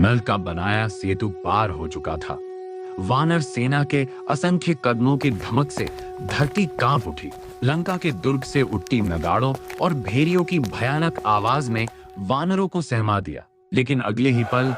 नल का बनाया सेतु पार हो चुका था। वानर सेना के असंख्य कदमों की धमक से धरती कांप उठी। लंका के दुर्ग से उठती नगाड़ों और भेरियों की भयानक आवाज में वानरों को सहमा दिया। लेकिन अगले ही पल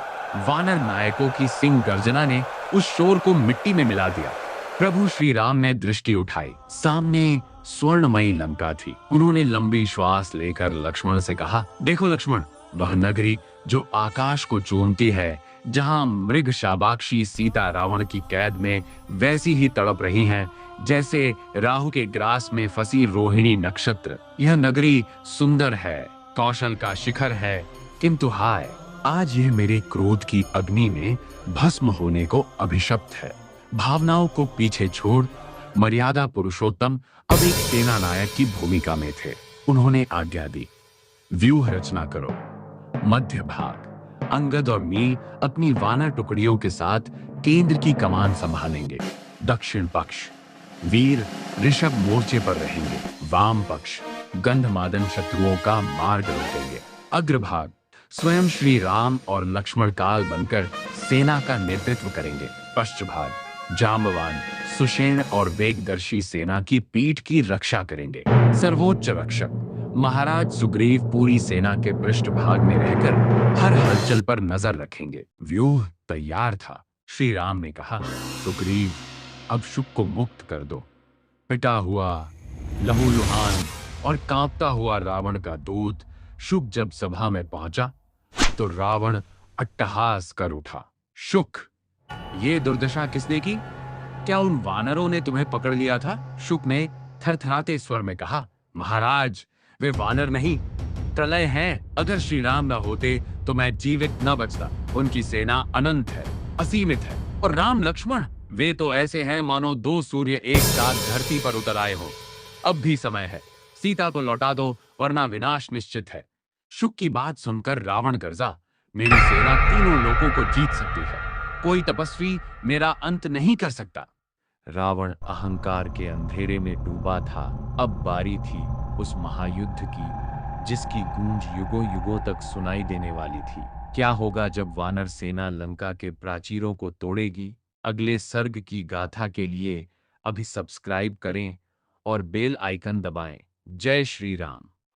वानर नायकों की सिंह गर्जना ने उस शोर को मिट्टी में मिला दिया। प्रभु श्री राम ने दृष्टि उठाई। सामने स्वर्णमयी लंका थी। उन्होंने लंबी श्वास लेकर लक्ष्मण से कहा, देखो लक्ष्मण, वह नगरी जो आकाश को चूमती है, जहां मृग शाबाक्षी सीता रावण की कैद में वैसी ही तड़प रही हैं जैसे राहु के ग्रास में फंसी रोहिणी नक्षत्र। यह नगरी सुंदर है, कौशल का शिखर है, किंतु हाय, आज यह मेरे क्रोध की अग्नि में भस्म होने को अभिशप्त है। भावनाओं को पीछे छोड़ मर्यादा पुरुषोत्तम अब एक सेना नायक की भूमिका में थे। उन्होंने आज्ञा दी, व्यूह रचना करो। मध्य भाग अंगद और मी अपनी वानर टुकड़ियों के साथ केंद्र की कमान संभालेंगे। दक्षिण पक्ष वीर ऋषभ मोर्चे पर रहेंगे। वाम पक्ष गंधमादन शत्रुओं का मार्ग रोकेंगे। अग्रभाग स्वयं श्री राम और लक्ष्मण काल बनकर सेना का नेतृत्व करेंगे। पश्चभाग जांबवान सुषेण और वेगदर्शी सेना की पीठ की रक्षा करेंगे। सर्वोच्च रक्षक महाराज सुग्रीव पूरी सेना के पृष्ठभाग में रहकर हर हलचल पर नजर रखेंगे। व्यूह तैयार था। श्री राम ने कहा, सुग्रीव, अब शुक को मुक्त कर दो। पिटा हुआ, लहूलुहान और कांपता हुआ रावण का दूत शुक जब सभा में पहुंचा तो रावण अट्टहास कर उठा। शुक, ये दुर्दशा किसने की? क्या उन वानरों ने तुम्हें पकड़ लिया था? शुक ने थरथराते स्वर में कहा, महाराज, वे वानर नहीं, प्रलय हैं। अगर श्री राम न होते तो मैं जीवित न बचता। उनकी सेना अनंत है, असीमित है, और राम लक्ष्मण, वे तो ऐसे हैं मानो दो सूर्य एक साथ धरती पर उतर आए हो। अब भी समय है, सीता को लौटा दो, वरना विनाश निश्चित है। शुक की बात सुनकर रावण गर्जा, मेरी सेना तीनों लोकों को जीत सकती है, कोई तपस्वी मेरा अंत नहीं कर सकता। रावण अहंकार के अंधेरे में डूबा था। अब बारी थी उस महायुद्ध की जिसकी गूंज युगों युगों तक सुनाई देने वाली थी। क्या होगा जब वानर सेना लंका के प्राचीरों को तोड़ेगी? अगले सर्ग की गाथा के लिए अभी सब्सक्राइब करें और बेल आइकन दबाएं। जय श्री राम।